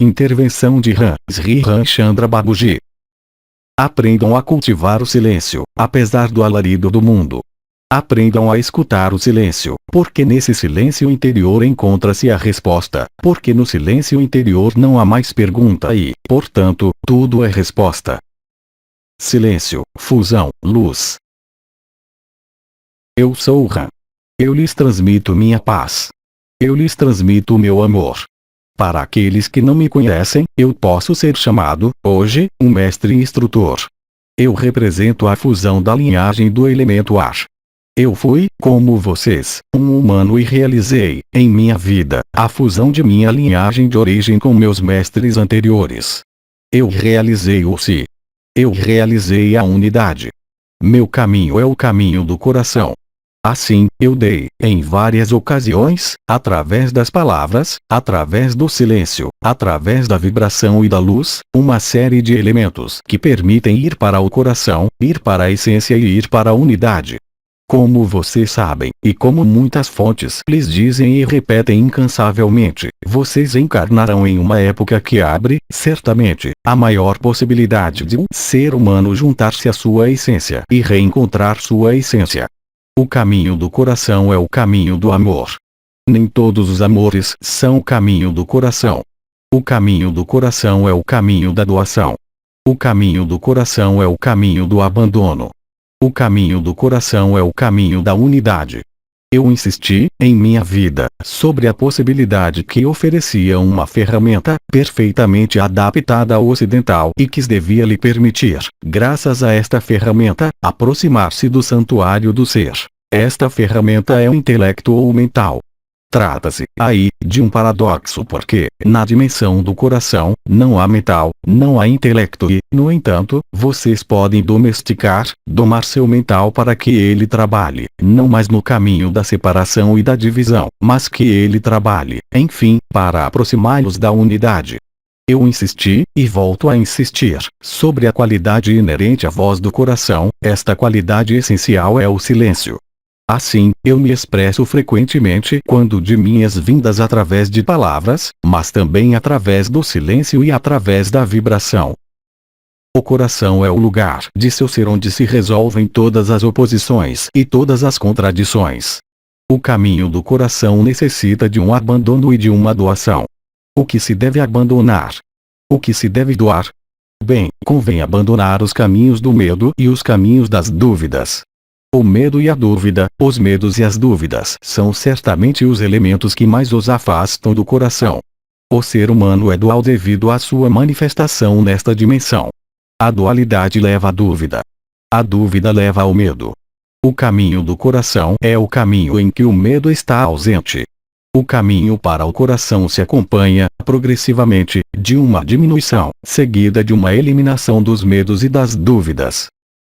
Intervenção de Ram Sri Ramchandra Babuji. Aprendam a cultivar o silêncio, apesar do alarido do mundo. Aprendam a escutar o silêncio, porque nesse silêncio interior encontra-se a resposta, porque no silêncio interior não há mais pergunta e, portanto, tudo é resposta. Silêncio, fusão, luz. Eu sou o Ram. Eu lhes transmito minha paz. Eu lhes transmito o meu amor. Para aqueles que não me conhecem, eu posso ser chamado, hoje, um mestre instrutor. Eu represento a fusão da linhagem do elemento ar. Eu fui, como vocês, um humano e realizei, em minha vida, a fusão de minha linhagem de origem com meus mestres anteriores. Eu realizei o Si. Eu realizei a unidade. Meu caminho é o caminho do coração. Assim, eu dei, em várias ocasiões, através das palavras, através do silêncio, através da vibração e da luz, uma série de elementos que permitem ir para o coração, ir para a essência e ir para a unidade. Como vocês sabem, e como muitas fontes lhes dizem e repetem incansavelmente, vocês encarnarão em uma época que abre, certamente, a maior possibilidade de um ser humano juntar-se à sua essência e reencontrar sua essência. O caminho do coração é o caminho do amor. Nem todos os amores são o caminho do coração. O caminho do coração é o caminho da doação. O caminho do coração é o caminho do abandono. O caminho do coração é o caminho da unidade. Eu insisti, em minha vida, sobre a possibilidade que oferecia uma ferramenta perfeitamente adaptada ao ocidental e que devia lhe permitir, graças a esta ferramenta, aproximar-se do santuário do ser. Esta ferramenta é o intelecto ou mental. Trata-se, aí, de um paradoxo porque, na dimensão do coração, não há mental, não há intelecto e, no entanto, vocês podem domar seu mental para que ele trabalhe, não mais no caminho da separação e da divisão, mas que ele trabalhe, enfim, para aproximá-los da unidade. Eu insisti, e volto a insistir, sobre a qualidade inerente à voz do coração. Esta qualidade essencial é o silêncio. Assim, eu me expresso frequentemente quando de minhas vindas através de palavras, mas também através do silêncio e através da vibração. O coração é o lugar de seu ser onde se resolvem todas as oposições e todas as contradições. O caminho do coração necessita de um abandono e de uma doação. O que se deve abandonar? O que se deve doar? Bem, convém abandonar os caminhos do medo e os caminhos das dúvidas. O medo e a dúvida, os medos e as dúvidas são certamente os elementos que mais os afastam do coração. O ser humano é dual devido à sua manifestação nesta dimensão. A dualidade leva à dúvida. A dúvida leva ao medo. O caminho do coração é o caminho em que o medo está ausente. O caminho para o coração se acompanha, progressivamente, de uma diminuição, seguida de uma eliminação dos medos e das dúvidas.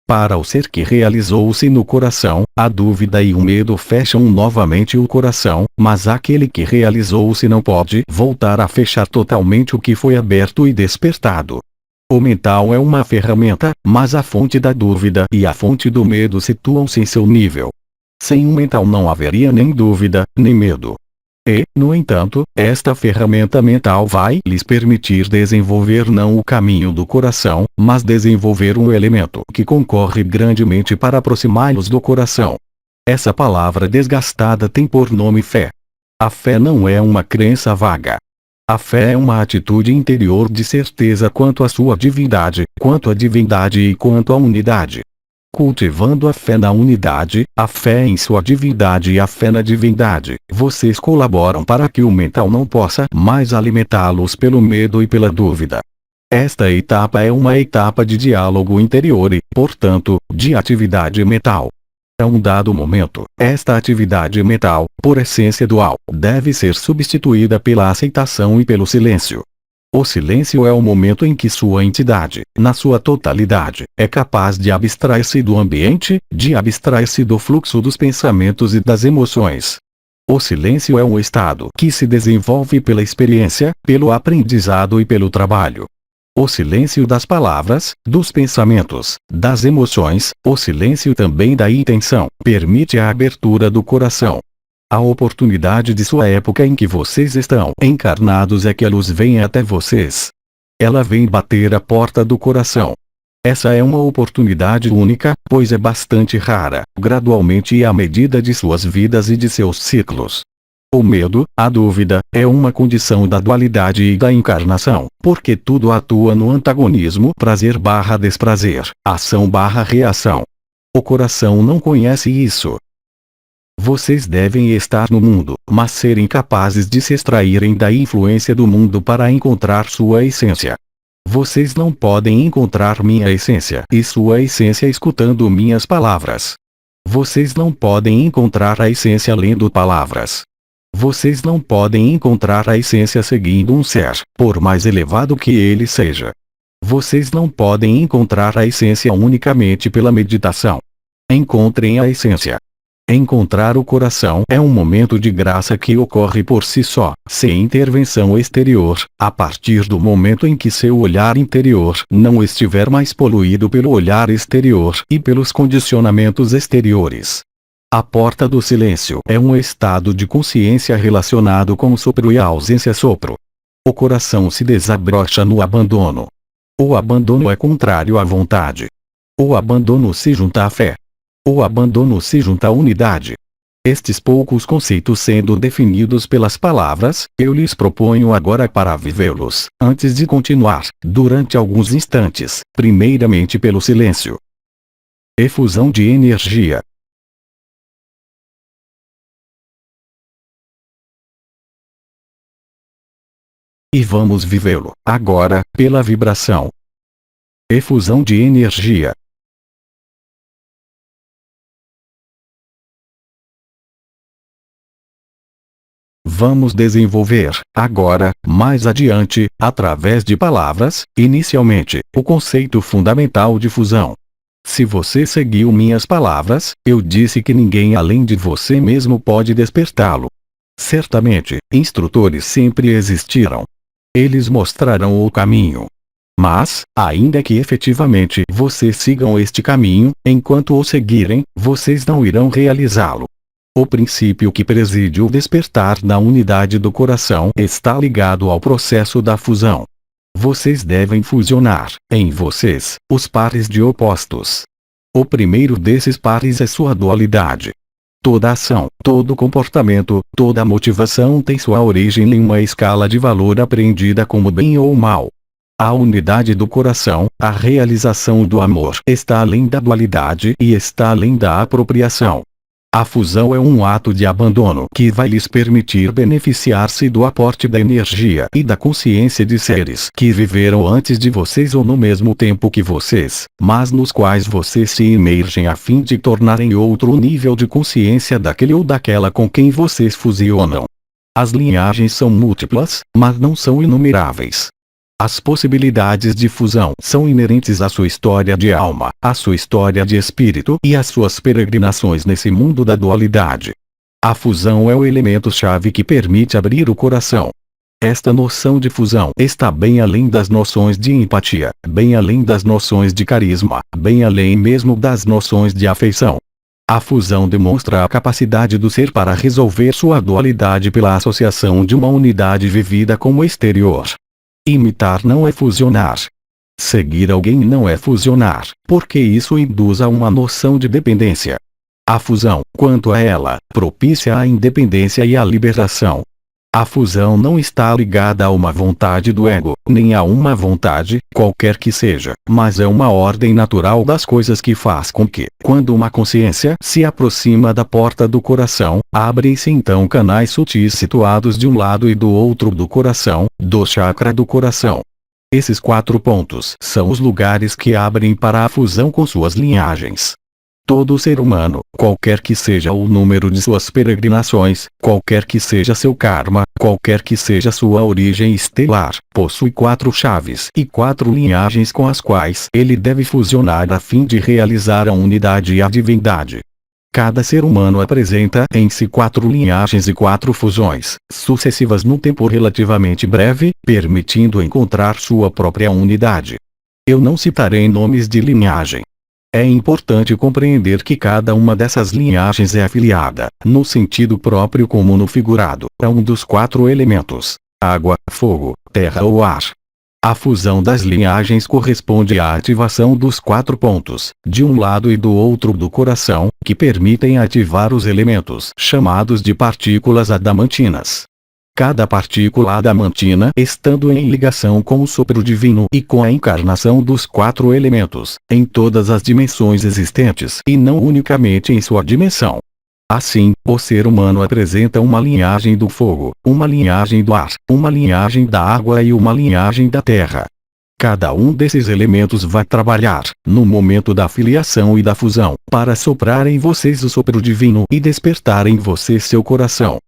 Para o ser que realizou-se no coração, a dúvida e o medo fecham novamente o coração, mas aquele que realizou-se não pode voltar a fechar totalmente o que foi aberto e despertado. O mental é uma ferramenta, mas a fonte da dúvida e a fonte do medo situam-se em seu nível. Sem o mental não haveria nem dúvida, nem medo. E, no entanto, esta ferramenta mental vai lhes permitir desenvolver não o caminho do coração, mas desenvolver um elemento que concorre grandemente para aproximá-los do coração. Essa palavra desgastada tem por nome fé. A fé não é uma crença vaga. A fé é uma atitude interior de certeza quanto à sua divindade, quanto à divindade e quanto à unidade. Cultivando a fé na unidade, a fé em sua divindade e a fé na divindade, vocês colaboram para que o mental não possa mais alimentá-los pelo medo e pela dúvida. Esta etapa é uma etapa de diálogo interior e, portanto, de atividade mental. A um dado momento, esta atividade mental, por essência dual, deve ser substituída pela aceitação e pelo silêncio. O silêncio é o momento em que sua entidade, na sua totalidade, é capaz de abstrair-se do ambiente, de abstrair-se do fluxo dos pensamentos e das emoções. O silêncio é um estado que se desenvolve pela experiência, pelo aprendizado e pelo trabalho. O silêncio das palavras, dos pensamentos, das emoções, o silêncio também da intenção, permite a abertura do coração. A oportunidade de sua época em que vocês estão encarnados é que a luz venha até vocês. Ela vem bater a porta do coração. Essa é uma oportunidade única, pois é bastante rara, gradualmente e à medida de suas vidas e de seus ciclos. O medo, a dúvida, é uma condição da dualidade e da encarnação, porque tudo atua no antagonismo prazer/desprazer, ação/reação. O coração não conhece isso. Vocês devem estar no mundo, mas serem capazes de se extraírem da influência do mundo para encontrar sua essência. Vocês não podem encontrar minha essência e sua essência escutando minhas palavras. Vocês não podem encontrar a essência lendo palavras. Vocês não podem encontrar a essência seguindo um ser, por mais elevado que ele seja. Vocês não podem encontrar a essência unicamente pela meditação. Encontrem a essência. Encontrar o coração é um momento de graça que ocorre por si só, sem intervenção exterior, a partir do momento em que seu olhar interior não estiver mais poluído pelo olhar exterior e pelos condicionamentos exteriores. A porta do silêncio é um estado de consciência relacionado com o sopro e a ausência sopro. O coração se desabrocha no abandono. O abandono é contrário à vontade. O abandono se junta à fé. O abandono se junta à unidade. Estes poucos conceitos sendo definidos pelas palavras, eu lhes proponho agora para vivê-los, antes de continuar, durante alguns instantes, primeiramente pelo silêncio. Efusão de energia. E vamos vivê-lo, agora, pela vibração. Efusão de energia. Vamos desenvolver, agora, mais adiante, através de palavras, inicialmente, o conceito fundamental de fusão. Se você seguiu minhas palavras, eu disse que ninguém além de você mesmo pode despertá-lo. Certamente, instrutores sempre existiram. Eles mostrarão o caminho. Mas, ainda que efetivamente vocês sigam este caminho, enquanto o seguirem, vocês não irão realizá-lo. O princípio que preside o despertar da unidade do coração está ligado ao processo da fusão. Vocês devem fusionar, em vocês, os pares de opostos. O primeiro desses pares é sua dualidade. Toda ação, todo comportamento, toda motivação tem sua origem em uma escala de valor apreendida como bem ou mal. A unidade do coração, a realização do amor, está além da dualidade e está além da apropriação. A fusão é um ato de abandono que vai lhes permitir beneficiar-se do aporte da energia e da consciência de seres que viveram antes de vocês ou no mesmo tempo que vocês, mas nos quais vocês se imergem a fim de tornarem outro nível de consciência daquele ou daquela com quem vocês fusionam. As linhagens são múltiplas, mas não são inumeráveis. As possibilidades de fusão são inerentes à sua história de alma, à sua história de espírito e às suas peregrinações nesse mundo da dualidade. A fusão é o elemento-chave que permite abrir o coração. Esta noção de fusão está bem além das noções de empatia, bem além das noções de carisma, bem além mesmo das noções de afeição. A fusão demonstra a capacidade do ser para resolver sua dualidade pela associação de uma unidade vivida como exterior. Imitar não é fusionar. Seguir alguém não é fusionar, porque isso induz a uma noção de dependência. A fusão, quanto a ela, propicia a independência e a liberação. A fusão não está ligada a uma vontade do ego, nem a uma vontade, qualquer que seja, mas é uma ordem natural das coisas que faz com que, quando uma consciência se aproxima da porta do coração, abrem-se então canais sutis situados de um lado e do outro do coração, do chakra do coração. Esses 4 pontos são os lugares que abrem para a fusão com suas linhagens. Todo ser humano, qualquer que seja o número de suas peregrinações, qualquer que seja seu karma, qualquer que seja sua origem estelar, possui 4 chaves e 4 linhagens com as quais ele deve fusionar a fim de realizar a unidade e a divindade. Cada ser humano apresenta em si 4 linhagens e 4 fusões, sucessivas num tempo relativamente breve, permitindo encontrar sua própria unidade. Eu não citarei nomes de linhagem. É importante compreender que cada uma dessas linhagens é afiliada, no sentido próprio como no figurado, a um dos 4 elementos: água, fogo, terra ou ar. A fusão das linhagens corresponde à ativação dos 4 pontos, de um lado e do outro do coração, que permitem ativar os elementos chamados de partículas adamantinas. Cada partícula adamantina estando em ligação com o sopro divino e com a encarnação dos 4 elementos, em todas as dimensões existentes e não unicamente em sua dimensão. Assim, o ser humano apresenta uma linhagem do fogo, uma linhagem do ar, uma linhagem da água e uma linhagem da terra. Cada um desses elementos vai trabalhar, no momento da filiação e da fusão, para soprar em vocês o sopro divino e despertar em vocês seu coração.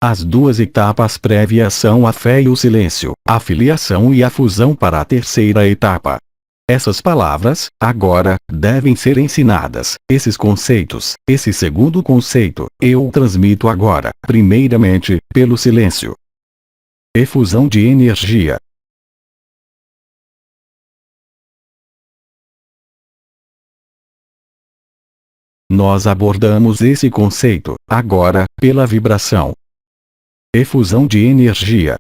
As 2 etapas prévias são a fé e o silêncio, a filiação e a fusão para a terceira etapa. Essas palavras, agora, devem ser ensinadas. Esses conceitos, esse segundo conceito, eu transmito agora, primeiramente, pelo silêncio. Efusão de energia. Nós abordamos esse conceito, agora, pela vibração. Efusão de energia.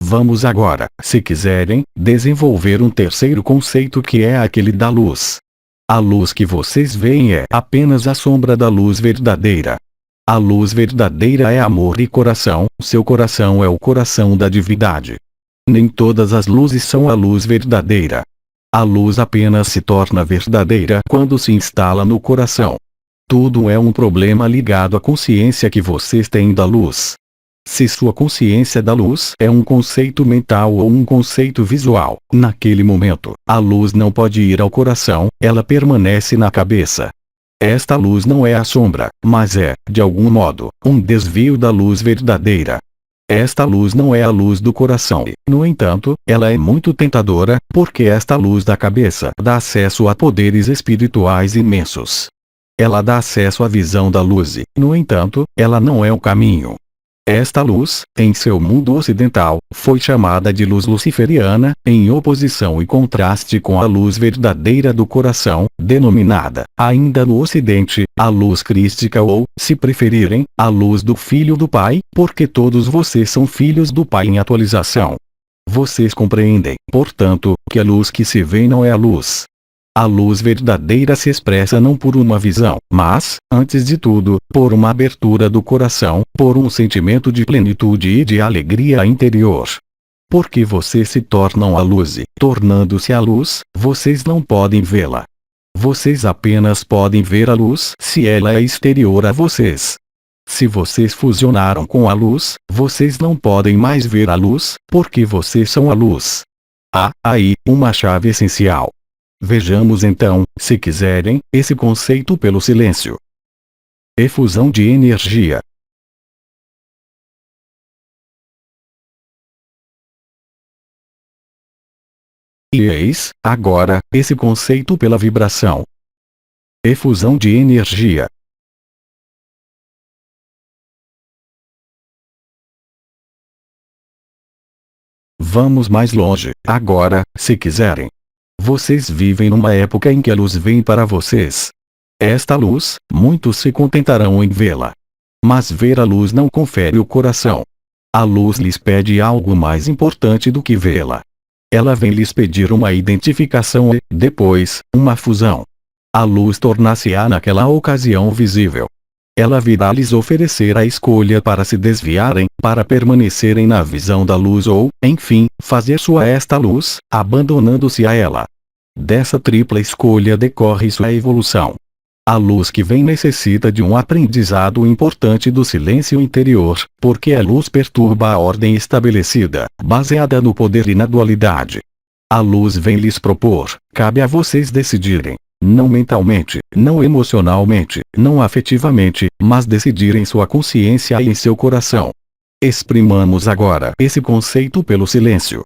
Vamos agora, se quiserem, desenvolver um terceiro conceito que é aquele da luz. A luz que vocês veem é apenas a sombra da luz verdadeira. A luz verdadeira é amor e coração, seu coração é o coração da divindade. Nem todas as luzes são a luz verdadeira. A luz apenas se torna verdadeira quando se instala no coração. Tudo é um problema ligado à consciência que vocês têm da luz. Se sua consciência da luz é um conceito mental ou um conceito visual, naquele momento, a luz não pode ir ao coração, ela permanece na cabeça. Esta luz não é a sombra, mas é, de algum modo, um desvio da luz verdadeira. Esta luz não é a luz do coração e, no entanto, ela é muito tentadora, porque esta luz da cabeça dá acesso a poderes espirituais imensos. Ela dá acesso à visão da luz e, no entanto, ela não é o caminho. Esta luz, em seu mundo ocidental, foi chamada de luz luciferiana, em oposição e contraste com a luz verdadeira do coração, denominada, ainda no ocidente, a luz crística ou, se preferirem, a luz do Filho do Pai, porque todos vocês são filhos do Pai em atualização. Vocês compreendem, portanto, que a luz que se vê não é a luz. A luz verdadeira se expressa não por uma visão, mas, antes de tudo, por uma abertura do coração, por um sentimento de plenitude e de alegria interior. Porque vocês se tornam a luz e, tornando-se a luz, vocês não podem vê-la. Vocês apenas podem ver a luz se ela é exterior a vocês. Se vocês fusionaram com a luz, vocês não podem mais ver a luz, porque vocês são a luz. Há, aí, uma chave essencial. Vejamos então, se quiserem, esse conceito pelo silêncio. Efusão de energia. E eis, agora, esse conceito pela vibração. Efusão de energia. Vamos mais longe, agora, se quiserem. Vocês vivem numa época em que a luz vem para vocês. Esta luz, muitos se contentarão em vê-la. Mas ver a luz não confere o coração. A luz lhes pede algo mais importante do que vê-la. Ela vem lhes pedir uma identificação e, depois, uma fusão. A luz tornar-se-á naquela ocasião visível. Ela virá lhes oferecer a escolha para se desviarem, para permanecerem na visão da luz ou, enfim, fazer sua esta luz, abandonando-se a ela. Dessa tripla escolha decorre sua evolução. A luz que vem necessita de um aprendizado importante do silêncio interior, porque a luz perturba a ordem estabelecida, baseada no poder e na dualidade. A luz vem lhes propor, cabe a vocês decidirem. Não mentalmente, não emocionalmente, não afetivamente, mas decidir em sua consciência e em seu coração. Exprimamos agora esse conceito pelo silêncio.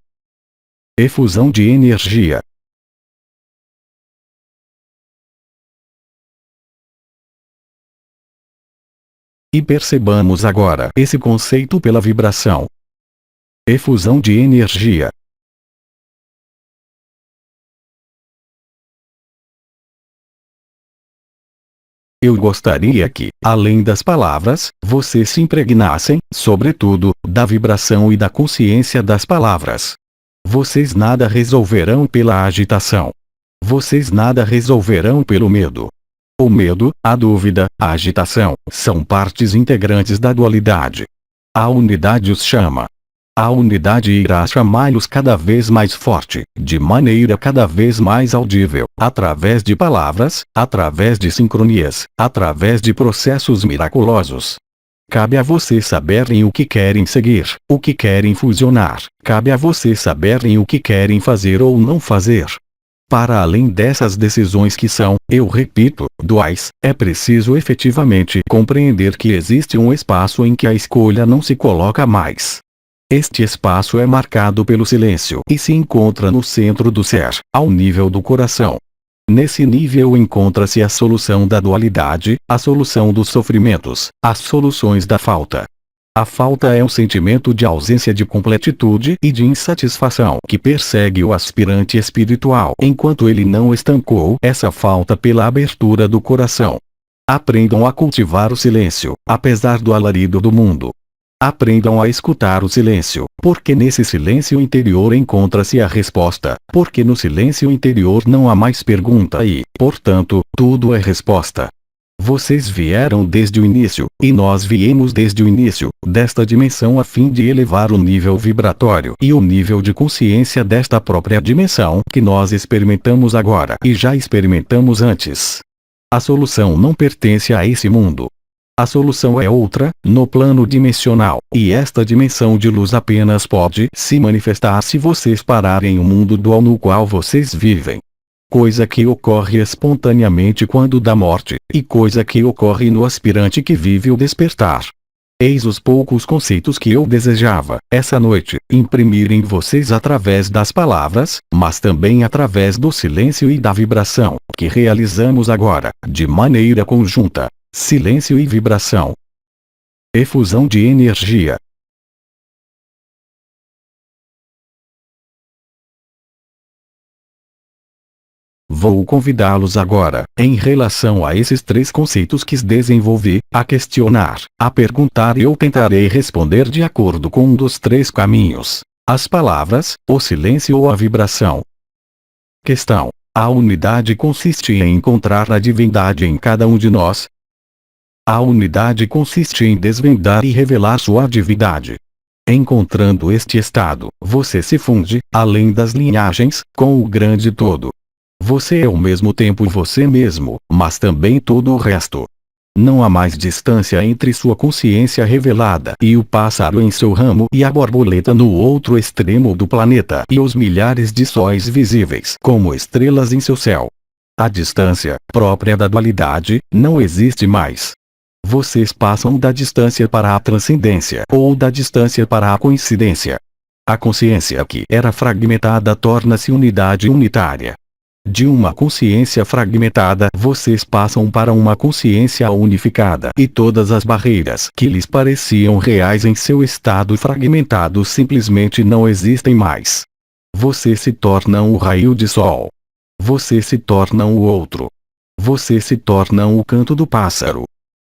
Efusão de energia. E percebamos agora esse conceito pela vibração. Efusão de energia. Eu gostaria que, além das palavras, vocês se impregnassem, sobretudo, da vibração e da consciência das palavras. Vocês nada resolverão pela agitação. Vocês nada resolverão pelo medo. O medo, a dúvida, a agitação, são partes integrantes da dualidade. A unidade os chama. A unidade irá chamá-los cada vez mais forte, de maneira cada vez mais audível, através de palavras, através de sincronias, através de processos miraculosos. Cabe a vocês saberem o que querem seguir, o que querem fusionar, cabe a vocês saberem o que querem fazer ou não fazer. Para além dessas decisões que são, eu repito, duais, é preciso efetivamente compreender que existe um espaço em que a escolha não se coloca mais. Este espaço é marcado pelo silêncio e se encontra no centro do ser, ao nível do coração. Nesse nível encontra-se a solução da dualidade, a solução dos sofrimentos, as soluções da falta. A falta é um sentimento de ausência de completitude e de insatisfação que persegue o aspirante espiritual enquanto ele não estancou essa falta pela abertura do coração. Aprendam a cultivar o silêncio, apesar do alarido do mundo. Aprendam a escutar o silêncio, porque nesse silêncio interior encontra-se a resposta, porque no silêncio interior não há mais pergunta e, portanto, tudo é resposta. Vocês vieram desde o início, e nós viemos desde o início, desta dimensão a fim de elevar o nível vibratório e o nível de consciência desta própria dimensão que nós experimentamos agora e já experimentamos antes. A solução não pertence a esse mundo. A solução é outra, no plano dimensional, e esta dimensão de luz apenas pode se manifestar se vocês pararem o mundo dual no qual vocês vivem. Coisa que ocorre espontaneamente quando dá morte, e coisa que ocorre no aspirante que vive o despertar. Eis os poucos conceitos que eu desejava, essa noite, imprimir em vocês através das palavras, mas também através do silêncio e da vibração, que realizamos agora, de maneira conjunta. Silêncio e vibração. Efusão de energia. Vou convidá-los agora, em relação a esses três conceitos que desenvolvi, a questionar, a perguntar e eu tentarei responder de acordo com um dos três caminhos: as palavras, o silêncio ou a vibração. Questão: a unidade consiste em encontrar a divindade em cada um de nós? A unidade consiste em desvendar e revelar sua divindade. Encontrando este estado, você se funde, além das linhagens, com o grande todo. Você é ao mesmo tempo você mesmo, mas também todo o resto. Não há mais distância entre sua consciência revelada e o pássaro em seu ramo e a borboleta no outro extremo do planeta e os milhares de sóis visíveis como estrelas em seu céu. A distância, própria da dualidade, não existe mais. Vocês passam da distância para a transcendência ou da distância para a coincidência. A consciência que era fragmentada torna-se unidade unitária. De uma consciência fragmentada vocês passam para uma consciência unificada e todas as barreiras que lhes pareciam reais em seu estado fragmentado simplesmente não existem mais. Vocês se tornam o raio de sol. Vocês se tornam o outro. Vocês se tornam o canto do pássaro.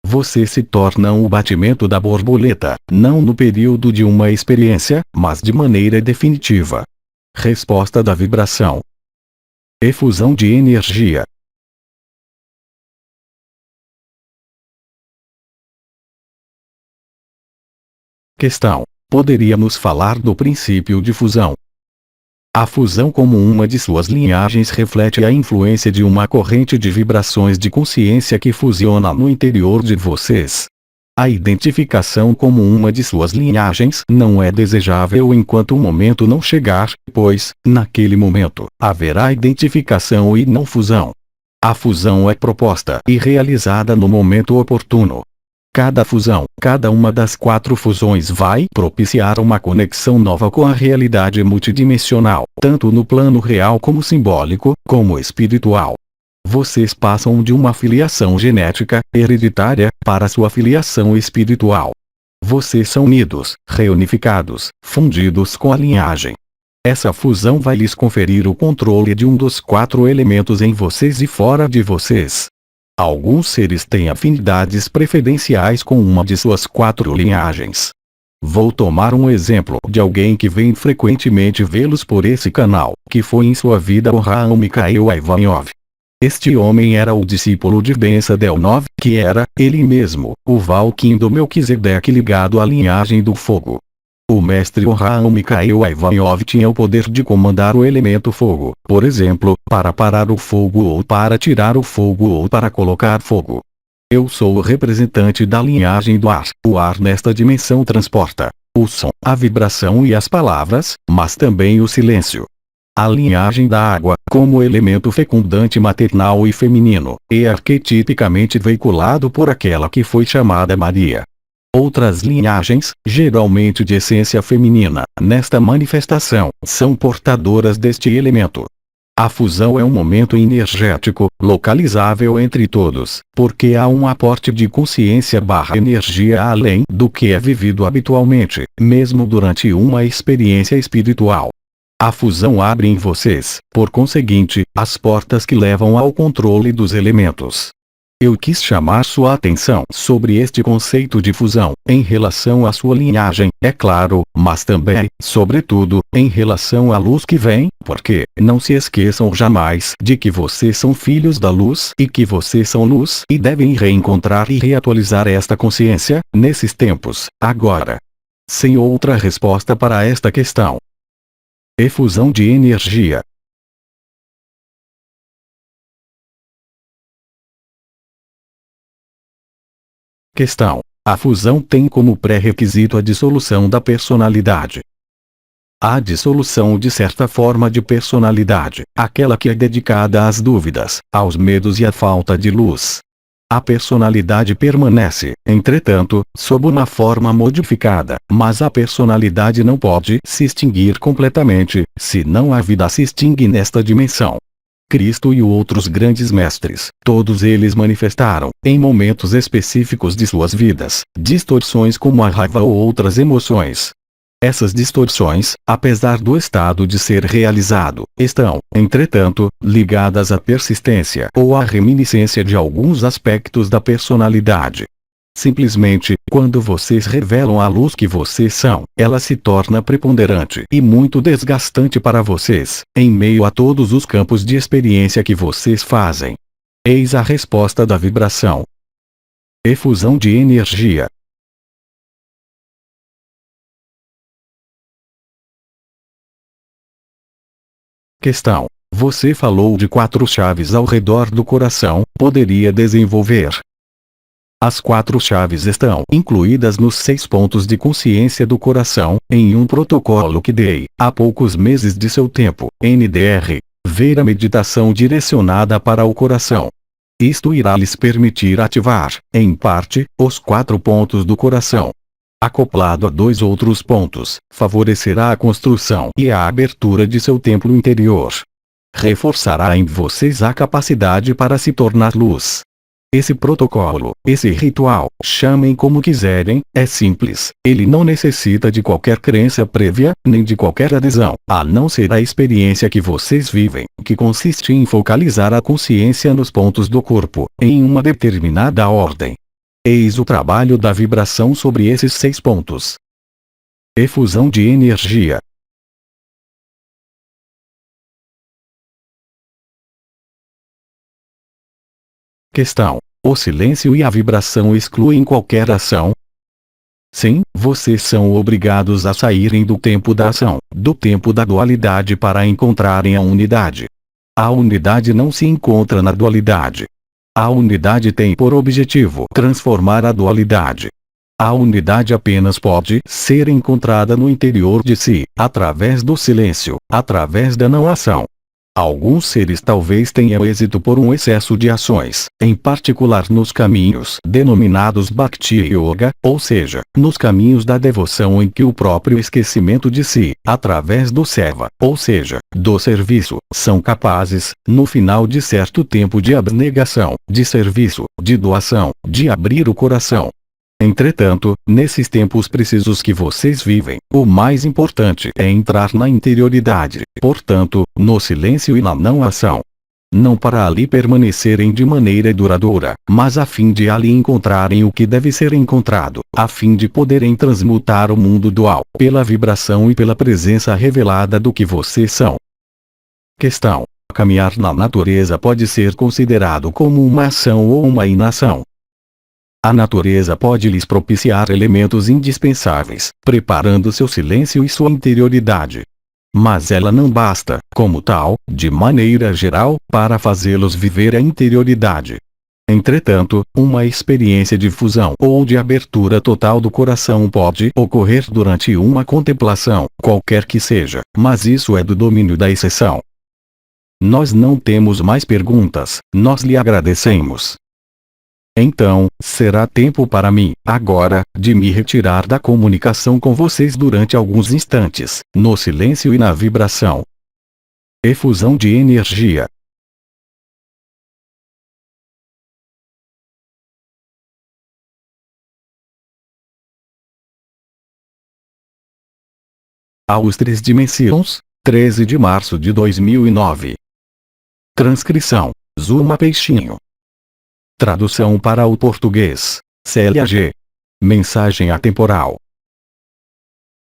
Vocês se tornam o batimento da borboleta, não no período de uma experiência, mas de maneira definitiva. Resposta da vibração. Efusão de energia. Questão: poderíamos falar do princípio de fusão? A fusão como uma de suas linhagens reflete a influência de uma corrente de vibrações de consciência que fusiona no interior de vocês. A identificação como uma de suas linhagens não é desejável enquanto o momento não chegar, pois, naquele momento, haverá identificação e não fusão. A fusão é proposta e realizada no momento oportuno. Cada fusão, cada uma das 4 fusões vai propiciar uma conexão nova com a realidade multidimensional, tanto no plano real como simbólico, como espiritual. Vocês passam de uma filiação genética, hereditária, para sua filiação espiritual. Vocês são unidos, reunificados, fundidos com a linhagem. Essa fusão vai lhes conferir o controle de um dos 4 elementos em vocês e fora de vocês. Alguns seres têm afinidades preferenciais com uma de suas 4 linhagens. Vou tomar um exemplo de alguém que vem frequentemente vê-los por esse canal, que foi em sua vida o Raul Mikhail Ivanov. Este homem era o discípulo de Ben Sadelnov, que era, ele mesmo, o Valkyrie do Melquisedeque ligado à linhagem do fogo. O mestre Raul Mikhail Ivanov tinha o poder de comandar o elemento fogo, por exemplo, para parar o fogo ou para tirar o fogo ou para colocar fogo. Eu sou o representante da linhagem do ar. O ar nesta dimensão transporta o som, a vibração e as palavras, mas também o silêncio. A linhagem da água, como elemento fecundante maternal e feminino, é arquetipicamente veiculado por aquela que foi chamada Maria. Outras linhagens, geralmente de essência feminina, nesta manifestação, são portadoras deste elemento. A fusão é um momento energético, localizável entre todos, porque há um aporte de consciência/energia além do que é vivido habitualmente, mesmo durante uma experiência espiritual. A fusão abre em vocês, por conseguinte, as portas que levam ao controle dos elementos. Eu quis chamar sua atenção sobre este conceito de fusão, em relação à sua linhagem, é claro, mas também, sobretudo, em relação à luz que vem, porque, não se esqueçam jamais de que vocês são filhos da luz e que vocês são luz e devem reencontrar e reatualizar esta consciência, nesses tempos, agora. Sem outra resposta para esta questão. Efusão de energia. Questão. A fusão tem como pré-requisito a dissolução da personalidade. A dissolução de certa forma de personalidade, aquela que é dedicada às dúvidas, aos medos e à falta de luz. A personalidade permanece, entretanto, sob uma forma modificada, mas a personalidade não pode se extinguir completamente, senão a vida se extingue nesta dimensão. Cristo e outros grandes mestres, todos eles manifestaram, em momentos específicos de suas vidas, distorções como a raiva ou outras emoções. Essas distorções, apesar do estado de ser realizado, estão, entretanto, ligadas à persistência ou à reminiscência de alguns aspectos da personalidade. Simplesmente, quando vocês revelam a luz que vocês são, ela se torna preponderante e muito desgastante para vocês, em meio a todos os campos de experiência que vocês fazem. Eis a resposta da vibração. Efusão de energia. Questão. Você falou de 4 chaves ao redor do coração, poderia desenvolver? As 4 chaves estão incluídas nos 6 pontos de consciência do coração, em um protocolo que dei, há poucos meses de seu tempo, NDR. Ver a meditação direcionada para o coração. Isto irá lhes permitir ativar, em parte, os 4 pontos do coração. Acoplado a 2 outros pontos, favorecerá a construção e a abertura de seu templo interior. Reforçará em vocês a capacidade para se tornar luz. Esse protocolo, esse ritual, chamem como quiserem, é simples, ele não necessita de qualquer crença prévia, nem de qualquer adesão, a não ser a experiência que vocês vivem, que consiste em focalizar a consciência nos pontos do corpo, em uma determinada ordem. Eis o trabalho da vibração sobre esses 6 pontos. Efusão de energia. Questão. O silêncio e a vibração excluem qualquer ação? Sim, vocês são obrigados a saírem do tempo da ação, do tempo da dualidade para encontrarem a unidade. A unidade não se encontra na dualidade. A unidade tem por objetivo transformar a dualidade. A unidade apenas pode ser encontrada no interior de si, através do silêncio, através da não ação. Alguns seres talvez tenham êxito por um excesso de ações, em particular nos caminhos denominados Bhakti Yoga, ou seja, nos caminhos da devoção em que o próprio esquecimento de si, através do seva, ou seja, do serviço, são capazes, no final de certo tempo de abnegação, de serviço, de doação, de abrir o coração. Entretanto, nesses tempos precisos que vocês vivem, o mais importante é entrar na interioridade, portanto, no silêncio e na não ação. Não para ali permanecerem de maneira duradoura, mas a fim de ali encontrarem o que deve ser encontrado, a fim de poderem transmutar o mundo dual, pela vibração e pela presença revelada do que vocês são. Questão: caminhar na natureza pode ser considerado como uma ação ou uma inação? A natureza pode lhes propiciar elementos indispensáveis, preparando seu silêncio e sua interioridade. Mas ela não basta, como tal, de maneira geral, para fazê-los viver a interioridade. Entretanto, uma experiência de fusão ou de abertura total do coração pode ocorrer durante uma contemplação, qualquer que seja, mas isso é do domínio da exceção. Nós não temos mais perguntas, nós lhe agradecemos. Então, será tempo para mim, agora, de me retirar da comunicação com vocês durante alguns instantes, no silêncio e na vibração. Efusão de energia. Aos 3 dimensões, 13 de março de 2009. Transcrição: Zuma Peixinho. Tradução para o português: Célia G. Mensagem atemporal.